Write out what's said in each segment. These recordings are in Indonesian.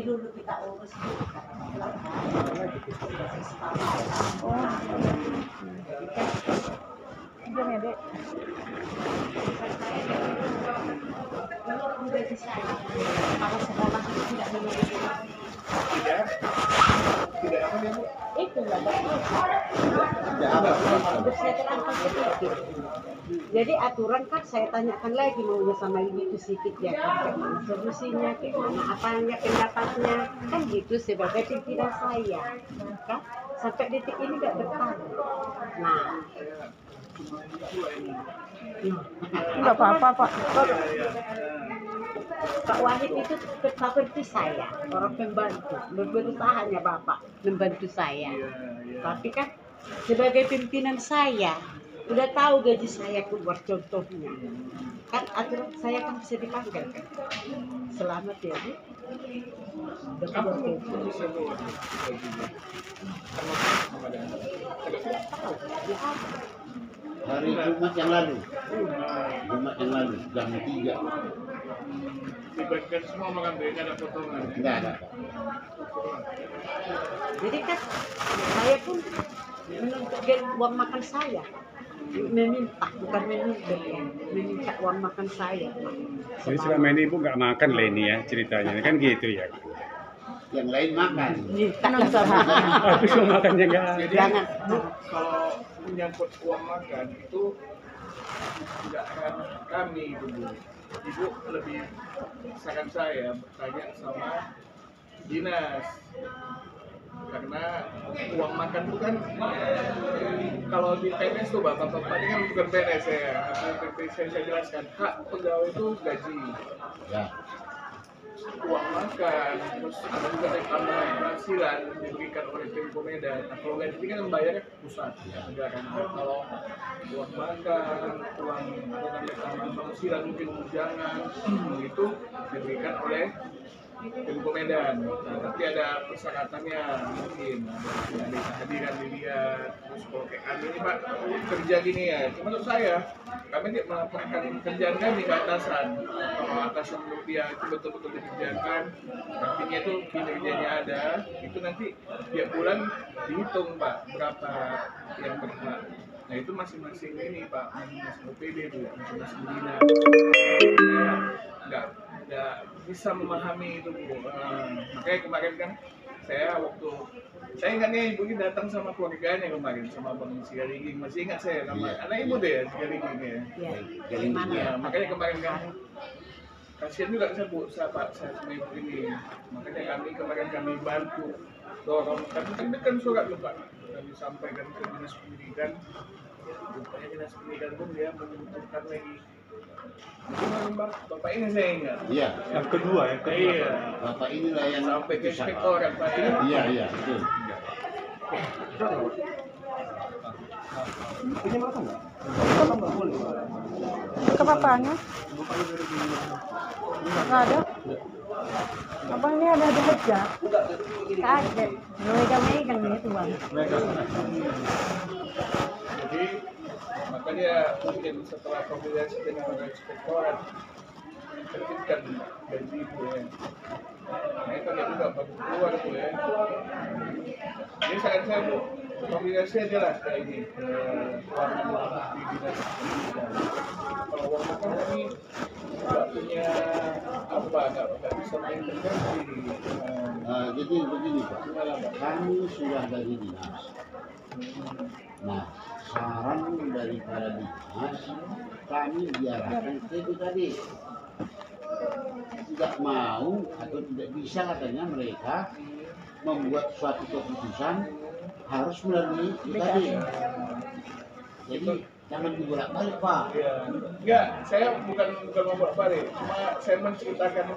dulu kita urus dulu. Oh. Jangan ya, Dek. Kalau gaji saya, kalau sekolah itu tidak menurut Tidak apa ya, Bu? itu lah betul. Tidak apa. Saya terangkan sedikit. Jadi aturan kan saya tanyakan lagi maunya sama ibu itu sedikit ya kan, kayak mana solusinya, kayak mana apanya pendapatnya, kan gitu sebagai pimpinan saya, kan sampai detik ini nggak bertanya. Nah, Enggak apa-apa, Pak. Pak Wahid itu seperti saya, orang pembantu, berusahanya Bapak membantu saya. Tapi kan sebagai pimpinan saya, udah tahu gaji saya keluar contohnya. Kan aturan saya kan bisa dipanggil kan. Selamat ya Bu. Udah keluar gaji. Bisa Bu. Hari Jumat yang lalu, jam 3. Dibagikan semua makan dia, nggak ada potongan. Enggak ada. Jadi kan saya pun menuntut uang makan saya, meminta bukan menuntut ya, meminta uang makan saya. Jadi selama ini Ibu nggak makan lah ini ya ceritanya, kan gitu ya? Yang lain makan. Minta sama. Aku cuma makannya nggak. Jadi Jangan. Bu, kalau menyangkut uang makan itu tidak akan kami itu Bu. Ibu lebih saran saya bertanya sama dinas, karena uang makan itu kan kalau di PNS tuh bapak-bapak ini kan bukan PNS ya, saya jelaskan hak pegawai itu gaji, Ya. uang makan, terus ada juga yang tambahan penghasilan diberikan oleh Pemko Medan. Nah, kalau gaji ini kan membayarnya pusat negara. Nah, kalau uang makan, uang tambahan penghasilan mungkin tunjangan itu diberikan oleh Pemko Medan. Nah, tapi ada persyaratannya mungkin ada kehadiran dilihat. Terus kalau kayak kami ini Pak kerja gini ya, menurut saya kami tidak melaporkan kerjaan kami ke atasan. Kalau atasan menurut dia itu betul-betul dikerjakan, artinya itu kinerjanya ada, itu nanti tiap bulan dihitung Pak berapa yang berhak. Nah itu masing-masing ini Pak, masing-masing OPD itu, masing-masing dinas. Saya nggak bisa memahami itu Bu. Makanya kemarin kan saya saya ingat nih Ibu ini datang sama keluarganya kemarin sama Bang Sigaliging, masih ingat saya nama anak Ibu deh ya Sigaliging ya. Ya, Gimana? Ya, makanya kemarin kan kasihan juga saya Bu, saya sama Ibu ini. Makanya kemarin kami bantu dorong, kami terbitkan surat loh Pak, kami sampaikan ke dinas pendidikan. Rupanya dinas pendidikan pun dia membutuhkan lagi. Bapak ini saya ingat. Iya. Yang kedua, Iya. Bapak inilah yang Sampai ke inspektorat Pak. Iya, iya, betul. Punya mereka nggak? Nggak boleh. Ke bapaknya? Nggak ada. Abang ini ada aja. Nggak ada. Megang-megang nih itu Bang. Jadi makanya mungkin setelah komunikasi dengan inspektorat terbitkan gaji Bu ya. Nah itu kan juga bagus keluar Bu ya. Jadi saya Bu komunikasi aja lah kayak ini di dinas pendidikan. Kalau uang makan kami nggak punya nggak bisa mengintervensi. Jadi begini Pak, kami sudah dari dinas. Nah, saran daripada dinas, kami diarahkan ke itu tadi. Tidak mau atau tidak bisa katanya mereka membuat suatu keputusan harus melalui itu tadi. Jadi jangan dibolak-balik Pak. Ya, enggak, saya bukan mau bolak-balik, cuma saya menceritakan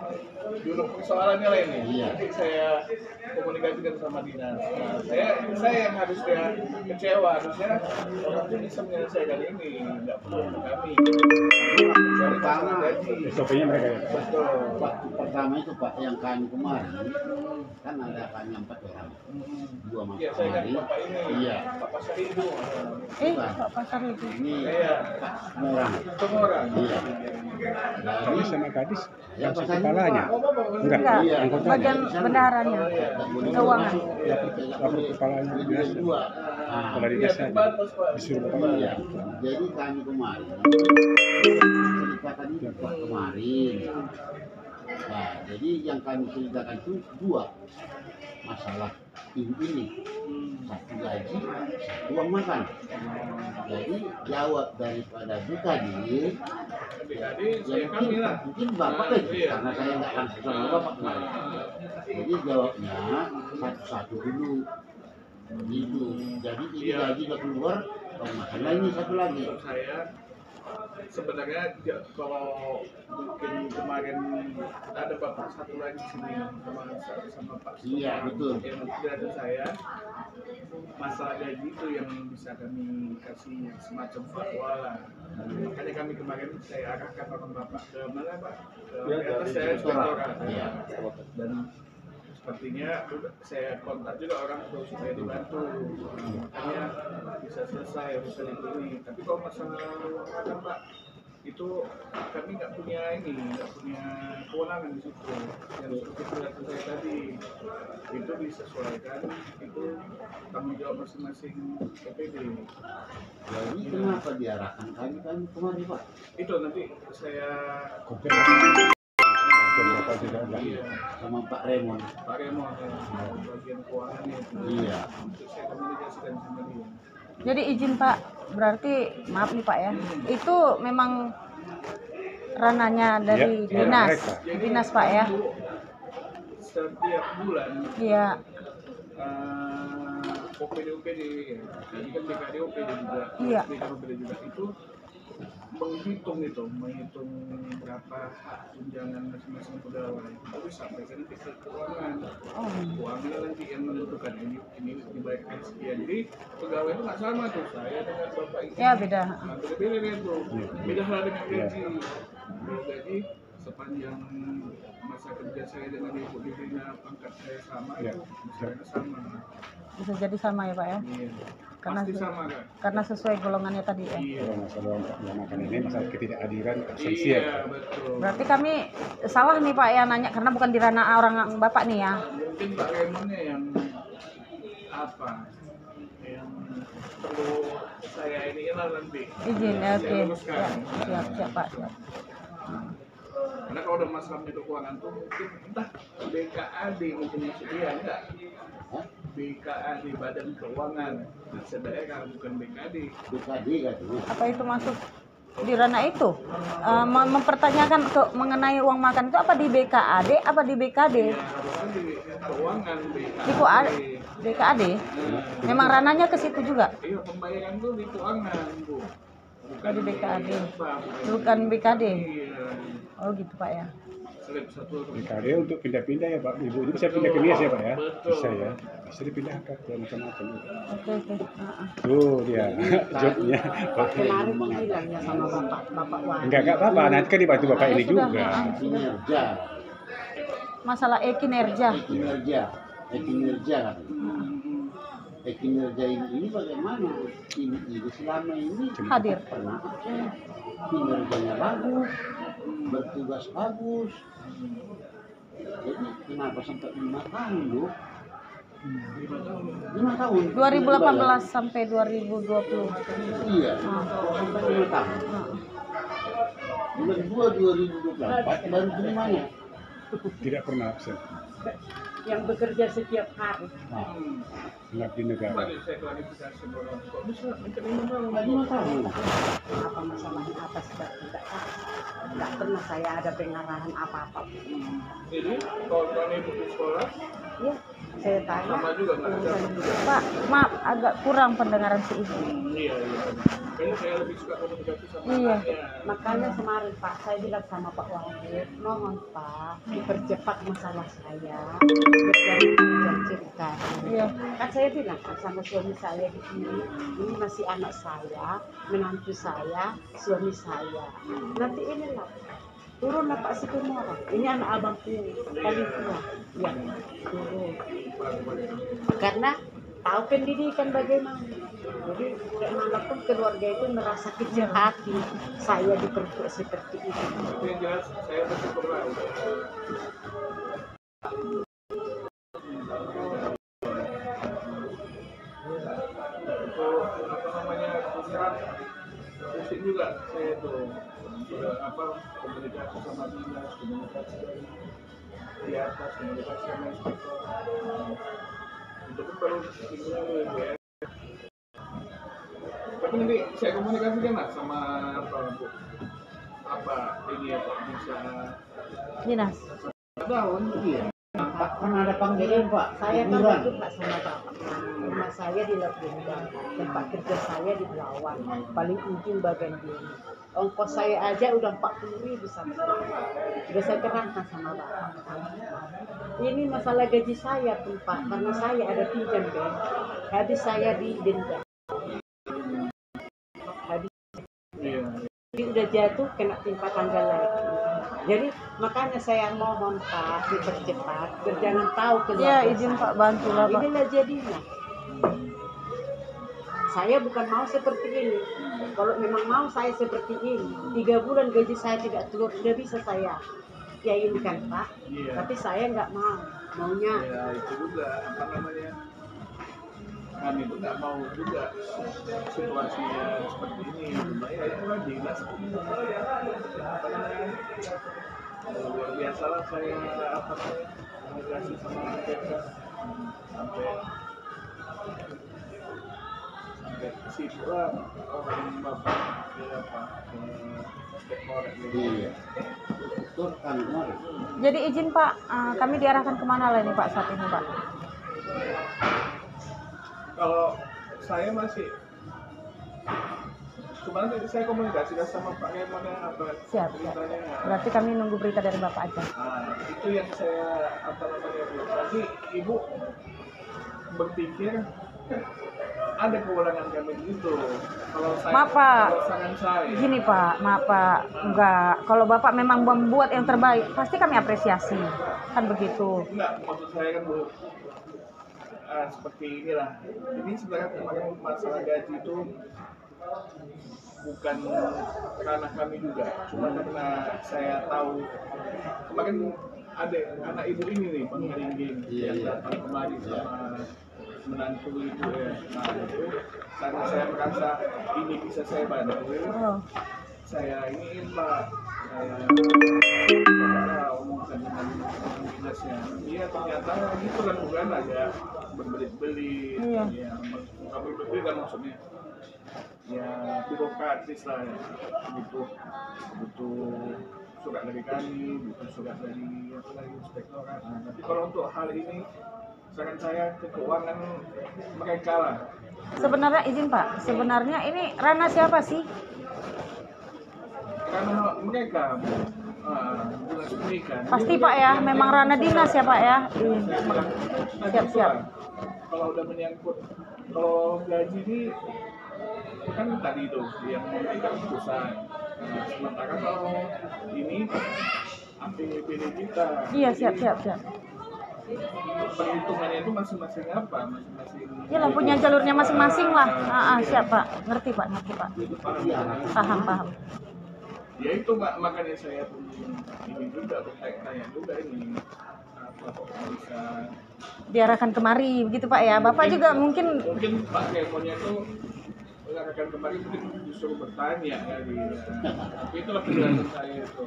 dulu persoalannya lah ini. Iya. Nanti saya komunikasikan sama dinas. Nah, saya yang harusnya kecewa, harusnya orang itu bisa menyelesaikan ini, nggak perlu kami. Cari masalah gaji. SOP-nya mereka ya. Betul. Waktu pertama itu Pak yang kami kemarin kan ada hanya 4 orang, 2 masuk Iya, saya kan kemari. bapak ini. Iya, Bapak Saribu. Pak Pasar itu. ini Iya. semua orang. Semua orang. Iya. Gadis Jadi sama gadis ya langsung Pak kepalanya. Enggak, Iya, bagian bendaharanya. nggak boleh Keuangan. masuk, nggak Lapor boleh kepalanya lebih biasa. dari 2. Kalau di Iya, desa terbatas, Pak. disuruh kepalanya. Iya. Jadi kami kemarin ceritakan itu Pak kemarin. Nah, jadi yang kami ceritakan itu 2 masalah ini. Satu gaji, satu uang makan. Jadi jawab daripada Bukadi, Adik-adik, ya saya kami lah. mungkin bapak kan, Iya. karena saya nggak langsung sama bapak kemarin. Jadi jawabnya satu-satu dulu. Gitu. Jadi ini Iya. gaji udah keluar, uang makan lagi satu lagi. Untuk saya sebenarnya kalau mungkin kemarin ada bapak satu lagi sini sama Pak Iya, betul. yang tidak ada saya, masalah gaji itu yang bisa kami kasih semacam fatwa lah. Makanya kami kemarin saya arahkan orang bapak ke mana Pak? Ke atas saya inspektorat. Iya. Dan sepertinya saya kontak juga orang tuh supaya dibantu, makanya bisa selesai bisa ini. Tapi kalau masalah uang makan Pak, itu kami nggak punya kewenangan di situ. Yang seperti penjelasan saya tadi itu disesuaikan, itu tanggung jawab masing-masing PPD. Jadi kenapa diarahkan kami kemarin Pak? Itu nanti saya Komplain bapak juga enggak. iya, Sama Pak Remon. Pak Remon ya, bagian keuangannya itu. Iya. Untuk saya komunikasikan sama dia. Jadi izin Pak, berarti maaf nih Pak ya, itu memang ranahnya dari Iya, dinas, mereka. dinas Pak ya. Untuk setiap bulan Iya, OPD ya, jadi kan BKD OPD juga, Iya. OPD juga itu menghitung berapa hak tunjangan masing-masing pegawai itu disampaikan ke keuangan. oh, Keuangan nanti yang menentukan ini dibayarkan sekian. Jadi pegawai itu nggak sama tuh saya dengan bapak ini. ya beda. Nah, beda-beda kan tuh. Beda hal dengan Iya. gaji. Kalau gaji sepanjang masa kerja saya dengan ibu dirinya pangkat saya sama Iya. itu misalnya sama. Bisa jadi sama ya Pak ya, Iya. Karena Pasti se- sama kan? karena sesuai golongannya tadi ya. Iya. Kalau masalah uang makan ini masalah ketidakadilan absensi Iya, ya. betul. Berarti kami salah nih Pak ya nanya, karena bukan di ranah orang Bapak nih ya. Mungkin Pak Remonnya yang apa? Yang perlu saya ini lah nanti. Izin ya, Saya oke. luruskan. Ya, siap Pak, siap. Karena kalau udah masalah keuangan tuh mungkin entah BKAD mungkin maksudnya enggak. BKAD Badan Keuangan daerah bukan BKD. BKD katanya. Apa itu masuk di ranah itu? Mempertanyakan mengenai uang makan itu apa di BKAD, apa di BKD? Ya harusnya di keuangan BKAD. Di BKAD? Memang ranahnya ke situ juga? Iya pembayaran tuh di keuangan Bu. Bukan di BKAD. apa, Bukan BKD? Iya. Oh gitu Pak ya. Slip satu. BKD untuk pindah-pindah ya Pak. Ibu ini bisa pindah ke Nias ya Pak ya? Betul. Bisa ya. Bisa dipindahkan ke macam-macam. Oke oke. Tuh dia jobnya. Kemarin bilang ya sama bapak Wahyu. Enggak apa-apa. Nanti kan dibantu bapak ini Ya sudah, juga. Kinerja. Masalah kinerja. Kinerja katanya. Kinerja ini bagaimana? Ini selama ini Hadir. pernah kinerjanya bagus, bertugas bagus. Jadi kenapa sampai 5 tahun loh? 5 tahun. 2018 sampai 2020. Iya, sampai 5 tahun. Bulan 2 2024 baru terimanya. Tidak pernah absen. Yang bekerja setiap hari. Nah, Mengabdi negara. Tadi saya klarifikasi bahwa kok bisa minta 5 tahun. 5 tahun. Apa masalahnya apa sudah tidak tahu. Tidak pernah saya ada pengarahan apa-apa. Jadi kawan-kawan ibu di sekolah Ya, saya tanya. sama juga nggak ada. urusan Pak, maaf agak kurang pendengaran si ibu. Iya iya. Kayaknya saya lebih suka komunikasi sama Iya. anaknya. Makanya kemarin Pak, saya bilang sama Pak Wahyu, mohon Pak, dipercepat masalah saya, biar jangan cerita. Iya. Kan saya bilang kan sama suami saya di sini, ini masih anak saya, menantu saya, suami saya. Nanti inilah turun lah Pak Situmorang. Ini anak abangku paling tua. Ya, turun. Karena tahu pendidikan bagaimana. Jadi bagaimanapun keluarga itu merasa kecil hati saya diperbuat seperti itu. Itu yang jelas saya bersyukur lah. Itu apa namanya pusat pusing juga saya tuh sudah komunikasi sama dinas, komunikasi di atas, komunikasi sama inspektor. Itu pun baru tinggal ya. Tapi nanti saya komunikasikan lah sama apa ini ya Pak bisa Dinas. Tahun Iya. Pak, kan ada panggilan Pak. saya kan Liburan. itu Pak sama Bapak. Rumah saya di Lepunggan, tempat kerja saya di Belawan, paling ujung bagian diri. Ongkos saya aja udah 40.000 sama udah saya terangkan sama Bapak. Ini masalah gaji saya pun Pak, karena saya ada pinjam kan, habis saya didenda. Habis iya. jadi udah jatuh kena timpa tanggal lagi. Jadi makanya saya mohon Pak dipercepat, biar jangan tahu keluarga Iya, izin saya. Pak, bantulah Pak. Inilah jadinya. Saya bukan mau seperti ini. Kalau memang mau saya seperti ini, 3 bulan gaji saya tidak keluar, sudah bisa saya yakinkan Pak. Iya. Tapi saya nggak mau, maunya Ya itu juga apa namanya kami itu nggak mau juga situasinya seperti ini. Cuma ya itu kan dinas apa namanya luar biasa lah saya apa komunikasi sama mereka sampai ke situ lah orang bapak ke apa ke inspektorat gitu. Iya. Betul kan kemarin. Jadi izin Pak, kami diarahkan kemana lah ini Pak saat ini Pak? Kalau saya masih kemarin tadi saya komunikasi sama Pak Kemana apa Siap. ceritanya. Berarti kami nunggu berita dari Bapak aja. Nah, itu yang saya apa namanya Bu. Nanti Ibu berpikir ada kewenangan kami gitu. Kalau saya Maaf, Pak. kalau saran saya Gini Pak, maaf Pak, enggak. Kalau Bapak memang membuat yang terbaik, pasti kami apresiasi. Kan begitu. enggak maksud saya kan Bu seperti inilah. Jadi sebenarnya kemarin masalah gaji itu bukan karena kami juga, cuma karena saya tahu kemarin ada anak ibu ini nih Pak Ngeringging Iya, yang iya. datang kemarin sama menantu itu ya. Nah itu karena saya merasa ini bisa saya bantu, Oh. saya ingin Pak saya omongkan dengan dinasnya. Iya ternyata gitu kan bukan aja berbelit-belit, Iya. ya bukan berbelit-belit kan maksudnya ya birokratis lah ya, butuh surat dari kami, butuh surat dari apa lagi inspektorat. Nah, tapi kalau untuk hal ini saran saya ke keuangan mereka lah. Sebenarnya izin Pak, sebenarnya ini ranah siapa sih? Karena mereka dinas pendidikan. Pasti Pak ya, memang ranah dinas ya Pak ya. Siap. Kalau udah menyangkut kalau gaji ini kan tadi itu yang memberikan pusat. Nah, sementara kalau ini APBD kita. Iya, siap. Perhitungannya itu masing-masing apa? Masing-masing. Iyalah punya jalurnya masing-masing lah. Siap Pak, ngerti Pak. Itu paham. Paham. Ya itu makanya saya pun ini juga bertanya juga ini apa kok bisa Diarahkan kemari begitu Pak ya. Bapak juga mungkin Pak Kemonya itu akan kembali mungkin disuruh bertanya kali ya. Tapi itulah penjelasan saya itu.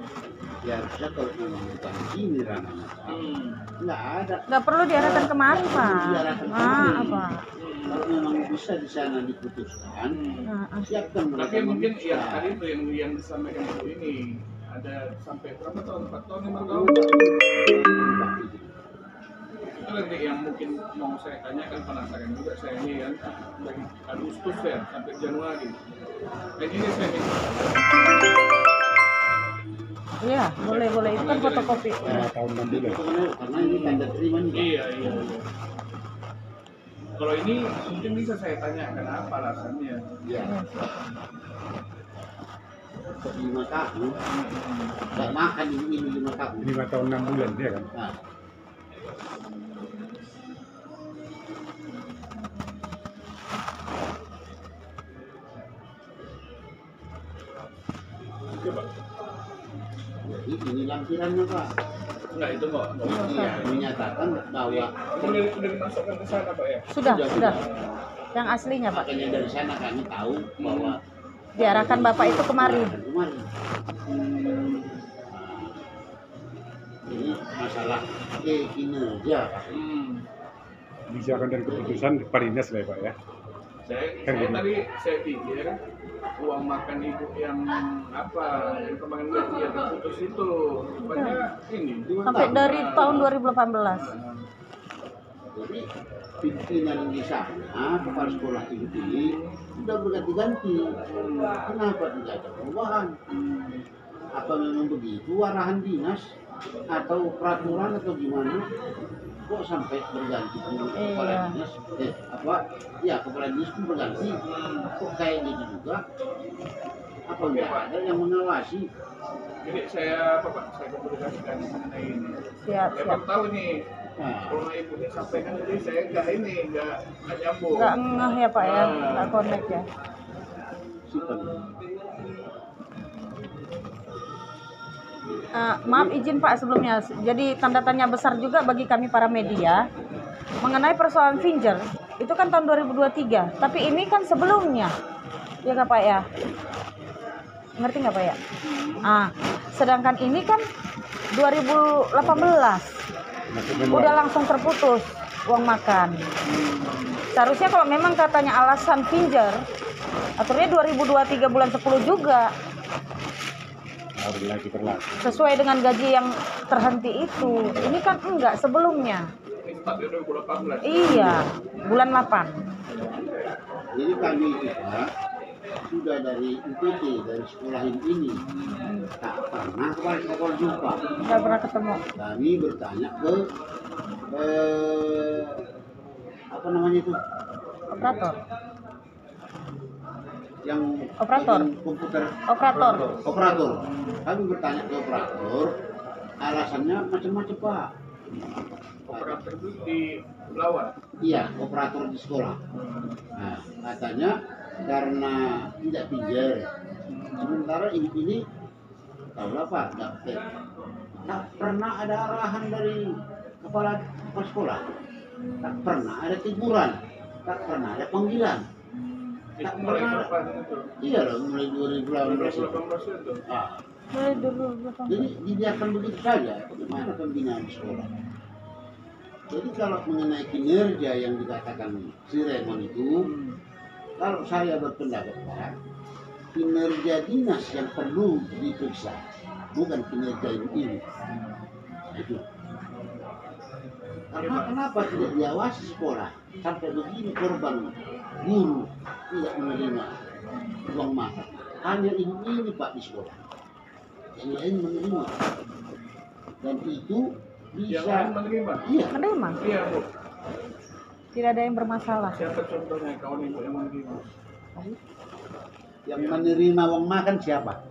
Ya harusnya kalau memang bukan ini ranahnya Pak. Nggak ada. nggak perlu diarahkan kemari Pak. Diarahkan kemari. Apa? Kalau memang bisa di sana diputuskan, siapkan mereka. Tapi mungkin ya memutuskan. tadi itu yang disampaikan Bu ini ada sampai berapa tahun? 4 tahun 5 tahun. Itu nanti yang mungkin mau saya tanyakan, penasaran juga saya ini kan dari Agustus ya sampai Januari. Dan ini saya minta Iya, boleh. Itu kan fotokopi. tahun 6 bulan. Karena ini tanda terima nih Pak. iya. Kalau ini mungkin bisa saya tanyakan apa alasannya. Iya. kok 5 tahun, nggak makan ini 5 tahun. 5 tahun 6 bulan dia kan. Nah, Coba. jadi ini lampirannya Pak. Enggak itu kok. Iya, menyatakan bahwa Udah dimasukkan ke sana Pak ya? Sudah. Yang aslinya Pak. makanya dari sana kami tahu bahwa Diarahkan Bapak itu kemari. Kemari. Ini masalah kinerja Pak. Misalkan dari keputusan Pak Dinas lah ya Pak ya. Saya tadi saya pikir uang makan ibu yang apa yang kemarin gaji yang terputus itu rupanya ini. Sampai dari tahun 2018. Jadi pimpinan di sana, kepala sekolah ini sudah berganti-ganti. Kenapa tidak ada perubahan? Apa memang begitu arahan dinas atau peraturan atau gimana? Kok sampai berganti kepala Iya. dinas? Kepala dinas pun berganti. Kok kayak gitu juga? Apa enggak ada yang mengawasi? Jadi saya saya komunikasikan mengenai ini. Siap. Siapa tahu nih Nah, kalau ibunya sampaikan jadi saya nggak nyambung. Nggak ngeh ya Pak ya, nggak connect ya. simpan. Maaf izin Pak sebelumnya. Jadi tanda tanya besar juga bagi kami para media mengenai persoalan Finger. Itu kan tahun 2023. Tapi ini kan sebelumnya, ya nggak Pak ya? Ngerti nggak Pak ya? Sedangkan ini kan 2018. Udah langsung terputus uang makan. Seharusnya kalau memang katanya alasan Finger, aturnya 2023 bulan 10 juga. Harus lagi berlaku. Sesuai dengan gaji yang terhenti itu. Ini kan enggak sebelumnya. Ini startnya 2018. Iya, bulan 8. Jadi kami kita sudah dari UPT, dari sekolah ini tak pernah kepala sekolah jumpa. Enggak pernah ketemu. Kami bertanya ke apa namanya itu Operator. yang Operator. bagian komputer Operator. Kami bertanya ke operator, alasannya macam-macam Pak. Operator itu di Belawan. Iya, operator di sekolah. Nah, katanya karena tidak pinjam. Sementara ini tahu Pak, tak pernah ada arahan dari kepala sekolah. Tak pernah ada teguran, tak pernah ada panggilan. Itu Tak mulai pernah. kapan itu? Iya loh, mulai 2018 itu. 2018 itu. Mulai dulu. Jadi dibiarkan begitu saja. Bagaimana pembinaan di sekolah? Jadi kalau mengenai kinerja yang dikatakan si Raymond itu, kalau saya berpendapat Pak, kinerja dinas yang perlu diperiksa, bukan kinerja ini. Itu. Karena kenapa tidak diawasi sekolah sampai begini korban guru tidak menerima uang makan? Hanya ini Pak di sekolah, yang lain menerima, dan itu Yang lain bisa. menerima. Iya, Menerima. Iya Bu. Tidak ada yang bermasalah. Siapa contohnya kawan ibu yang menerima? yang menerima uang makan siapa?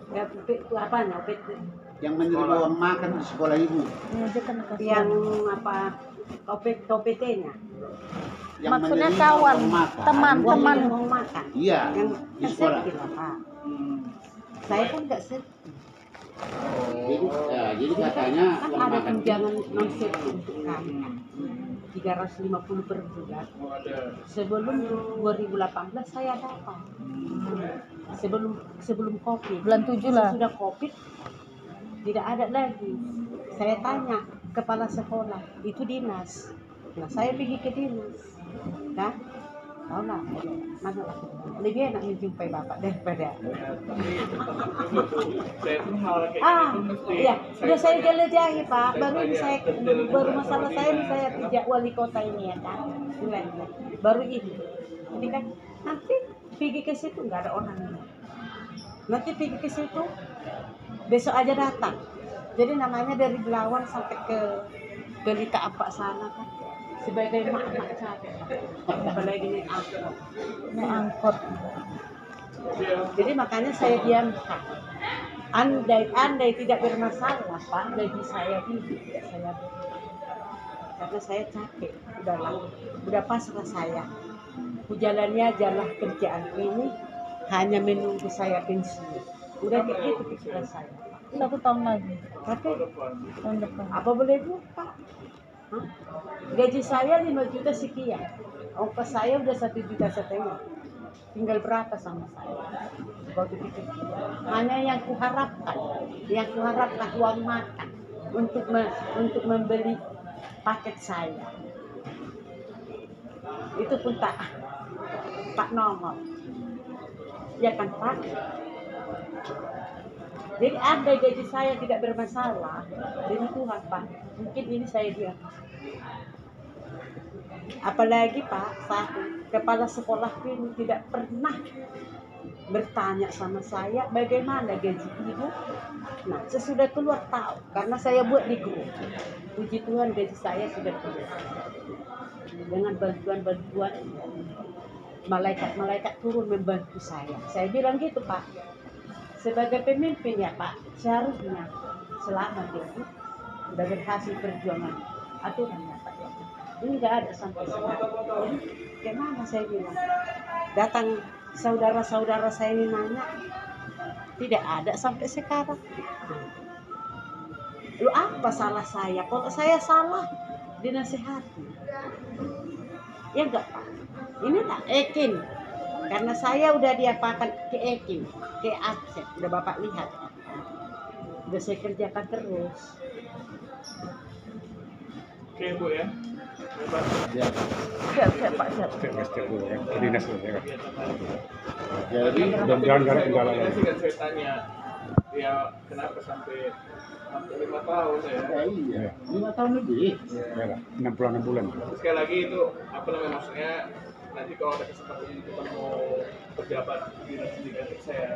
Ya, apa PT Yang menerima uang makan di sekolah ibu? Ini aja kan kasihan. yang apa OPT-nya Yang Maksudnya menerima kawan, uang makan, teman. mau makan Iya, yang di sekolah. sedih lah Pak. Saya kan nggak sedih. Jadi katanya Kan uang ada makan tunjangan non sedih untuk kami 350 per bulan. Oh, ada. Sebelum 2018 saya dapat. Sebelum COVID. Bulan 7 lah. Sudah COVID tidak ada lagi. Saya tanya kepala sekolah, itu dinas. Nah, saya pergi ke dinas. Kan? Tahu lah, mana lebih enak menjumpai bapak daripada. Saya tuh hal kayak gitu mesti. Iya, sudah saya jelajahi Pak. Baru masalah saya ini saya tidak wali kota ini ya kan. Baru ini. Jadi kan nanti pergi ke situ nggak ada orang. Nanti pergi ke situ besok aja datang. Jadi namanya dari Belawan sampai ke Gelita apa sana kan. Sebagai mak-mak saya. Apalagi naik angkot. Naik angkot. Jadi makanya saya diamkan. Andai tidak bermasalah Pak, gaji saya ini tidak saya beri. Karena saya capek, udah pasrah saya. Jalannya jalan kerjaan ini hanya menunggu saya pensiun. Udah gitu pikiran saya. 1 tahun lagi. Tapi Tahun depan. apa boleh buat Pak? Hah? Gaji saya 5 juta sekian. Ongkos saya udah 1,5 juta. Tinggal berapa sama saya? Waktu pikir hanya yang kuharapkan uang makan untuk membeli paket saya. Itu pun tak nongol. Ya kan Pak? Jadi andai gaji saya tidak bermasalah, demi Tuhan Pak, mungkin ini saya diam. Apalagi Pak, kepala sekolah ini tidak pernah bertanya sama saya bagaimana gaji ibu. Nah, sesudah keluar tahu, karena saya buat di grup. Puji Tuhan gaji saya sudah keluar. Dengan bantuan-bantuan malaikat turun membantu saya. Saya bilang gitu Pak, sebagai pemimpin ya Pak, seharusnya selama itu sudah berhasil perjuangan aturannya Pak ya. Ini nggak ada sampai sekarang. Jadi gimana saya bilang? Datang saudara-saudara saya ini nanya, tidak ada sampai sekarang. Lu apa salah saya? Kalau saya salah, dinasehati. Ya enggak Pak? Ini tak Ekin. Karena saya udah diapakan ke Ekin, ke absen. Udah Bapak lihat. Udah saya kerjakan terus. Oke Bu ya. Siap Pak, siap. Setiap dulu ya, ke dinas dulu ya. Jadi Mudah-mudahan gak ada kendala Saya lagi. sih kan saya tanya, ya kenapa sampai 5 tahun ya? ya iya, 5 tahun lebih. Ya lah, 6 bulan. Sekali lagi itu apa namanya maksudnya nanti kalau ada kesempatan ketemu pejabat dinas pendidikan saya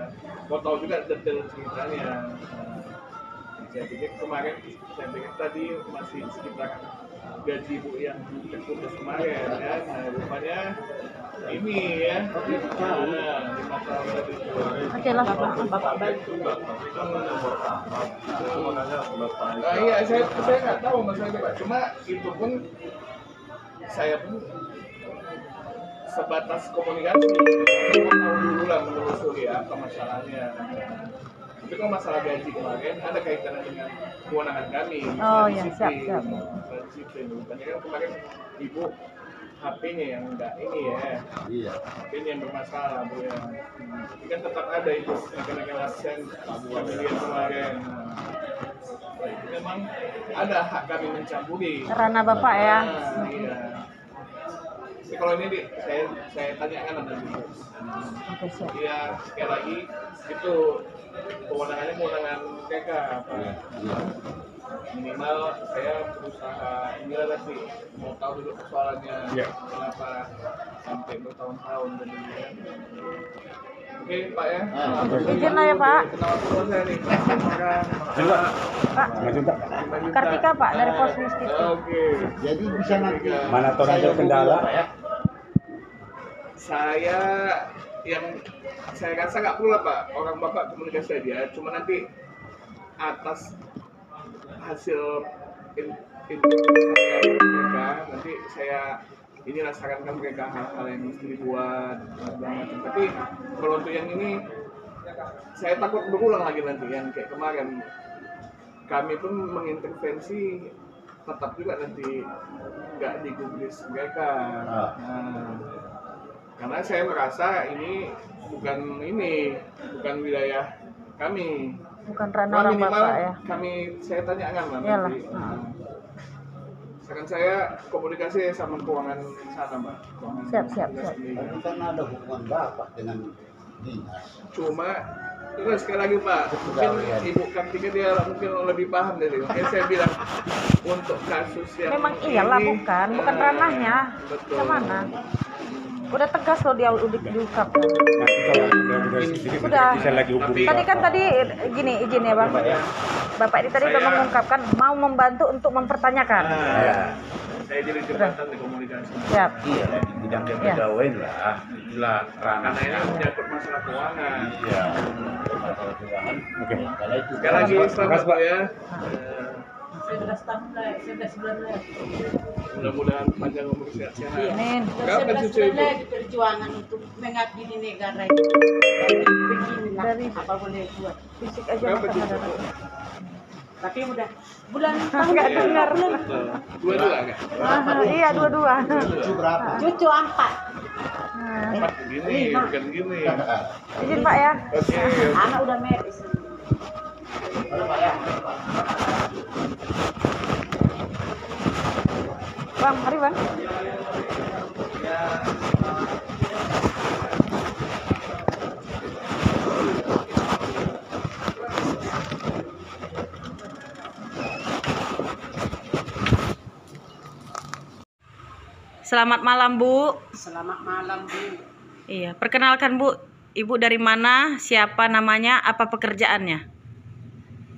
mau tahu juga detail ceritanya. Saya pikir kemarin tadi masih sekitar gaji Bu yang terputus kemarin ya. Nah, rupanya ini ya 5 tahun tadi. Oke lah Pak. Bapak bantu. Nah, iya saya nggak tahu masalahnya Pak. Cuma itu pun saya pun sebatas komunikasi tahu dulu lah menelusuri apa masalahnya. Tapi kalau masalah gaji kemarin ada kaitannya dengan kewenangan kami. Oh, misalnya ya, disiplin. siap. Misalnya disiplin. Bukannya kan kemarin ibu HP-nya yang enggak ini ya, Iya. HP-nya yang bermasalah Bu ya. Tapi kan tetap ada itu rekan-rekan absen kami lihat kemarin. Memang ada hak kami mencampuri. Ranah Bapak ya. Nah, iya. Tapi kalau ini saya tanyakan nanti. Oke, siap. Iya, sekali lagi itu kewenangannya kewenangan TK Pak. Iya. Minimal saya berusaha inilah nanti mau tahu dulu persoalannya Iya. kenapa sampai bertahun-tahun dan Oke Pak ya. Izin lah ya, Pak. Kenal dulu saya nih. Maka Pak, 5 juta. Kartika Pak dari Pos Institute. Oke. Jadi bisa nanti Mana tahu ada saya kendala. hubungi, Pak, ya. Saya yang saya rasa nggak perlu lah Pak orang Bapak komunikasi aja. Cuma nanti atas hasil mereka nanti saya inilah sarankan mereka hal-hal yang mesti dibuat segala macam. Tapi kalau untuk yang ini saya takut berulang lagi nanti yang kayak kemarin kami pun mengintervensi tetap juga nanti nggak digubris mereka. Nah, karena saya merasa ini bukan wilayah kami. Bukan ranah orang Minimal Bapak ya. saya tanyakan lah Iyalah. nanti. Sekarang saya komunikasi sama keuangan sana Mbak. Keuangan Siap. dinas pendidikan. Tapi kan ada hubungan Bapak dengan dinas. Cuma itu sekali lagi Pak, mungkin Ibu Kartika dia mungkin lebih paham dari makanya saya bilang untuk kasus yang Memang iyalah ini, bukan ranahnya. Betul. Kemana? Udah tegas loh dia diungkapkan. Nanti kalau udah sedikit Udah. bisa lagi hubungi. Tadi kan gini izin ya Bang. Bapak ini tadi udah Saya- mengungkapkan mau membantu untuk mempertanyakan. Nah, Saya jadi jembatan di komunikasi. Siap. Iya, di bidang kepegawaian lah. Itulah Karena ini ranahnya. menyangkut masalah keuangan. Iya, masalah keuangan. Oke. Kalau itu Sekali lagi selamat Makasih, Pak. Pak ya. 11 tahun lagi, 11 bulan lagi. Mudah-mudahan panjang umur sehat-sehat. Amin. Kapan 11 cucu bulan Ibu? lagi perjuangan untuk mengabdi di negara ini. Beginilah Dari- apa boleh buat. Fisik aja Berapa makan cucu? darah. Tapi udah bulan tahun Nggak ini dengar. bulan. Dua-dua kan? Iya, dua-dua. cucu berapa? Cucu 4. Nah, Empat begini, bukan gini. izin Pak ya. Oke. Anak udah medis. Berapa ya? Bang, mari Bang. Selamat malam Bu. Selamat malam Bu. Iya, perkenalkan Bu, Ibu dari mana, siapa namanya, apa pekerjaannya?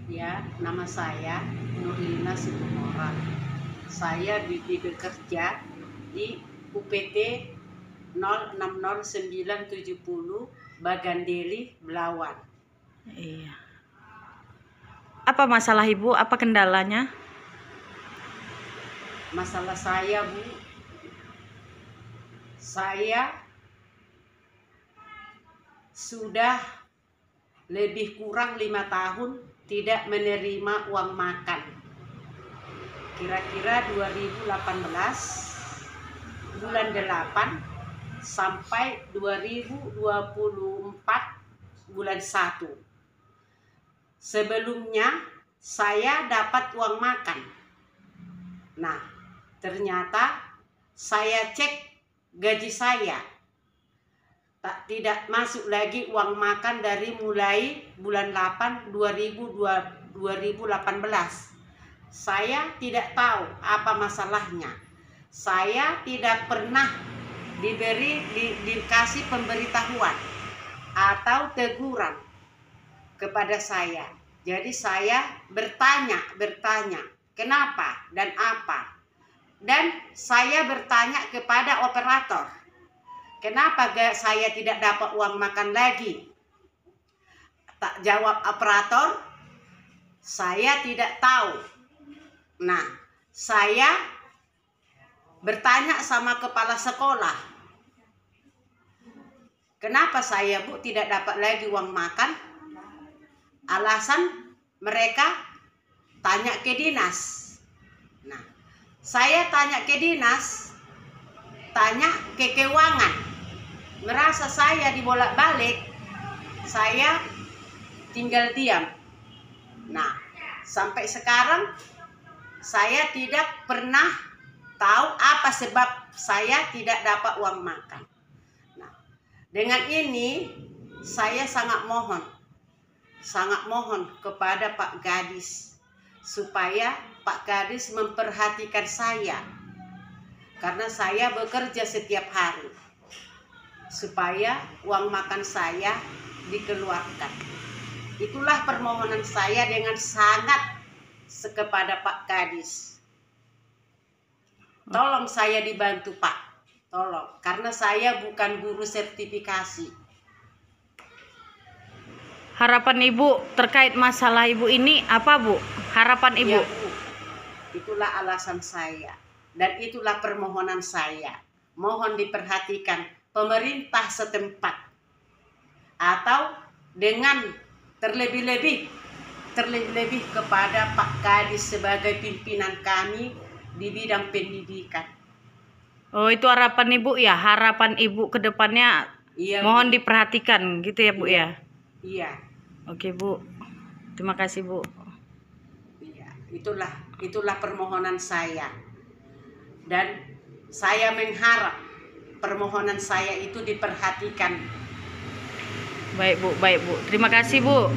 Ya, nama saya Nurlina Situmorang. Saya bekerja di UPT 060970 Bagandeli, Belawan. Iya. Apa masalah Ibu? Apa kendalanya? Masalah saya Bu, saya sudah lebih kurang 5 tahun tidak menerima uang makan. Kira-kira 2018 bulan 8 sampai 2024 bulan 1. Sebelumnya saya dapat uang makan. Nah, ternyata saya cek gaji saya tidak masuk lagi uang makan dari mulai bulan 8 2018. Saya tidak tahu apa masalahnya. Saya tidak pernah dikasih pemberitahuan atau teguran kepada saya. Jadi saya bertanya, kenapa dan apa? Dan saya bertanya kepada operator, kenapa saya tidak dapat uang makan lagi? Tak jawab operator, saya tidak tahu. Nah, saya bertanya sama kepala sekolah, kenapa saya Bu tidak dapat lagi uang makan? Alasan mereka tanya ke dinas. Nah, saya tanya ke dinas, tanya ke keuangan, merasa saya dibolak-balik, saya tinggal diam. Nah, sampai sekarang saya tidak pernah tahu apa sebab saya tidak dapat uang makan. Nah, dengan ini saya sangat mohon kepada Pak Gadis supaya Pak Gadis memperhatikan saya, karena saya bekerja setiap hari supaya uang makan saya dikeluarkan. Itulah permohonan saya dengan sangat kepada Pak Gadis. Tolong saya dibantu Pak, tolong, karena saya bukan guru sertifikasi. Harapan Ibu terkait masalah Ibu ini apa Bu? Harapan Ibu? Ya, Bu. Itulah alasan saya dan itulah permohonan saya. Mohon diperhatikan pemerintah setempat, atau dengan terlebih-lebih kepada Pak Kadis sebagai pimpinan kami di bidang pendidikan. Oh, itu harapan Ibu ya? Harapan Ibu ke depannya Iya, mohon Bu. diperhatikan gitu ya Bu ya? Iya, Oke Bu, terima kasih Bu. iya. Itulah permohonan saya. Dan saya mengharap permohonan saya itu diperhatikan. Baik Bu, terima kasih Bu.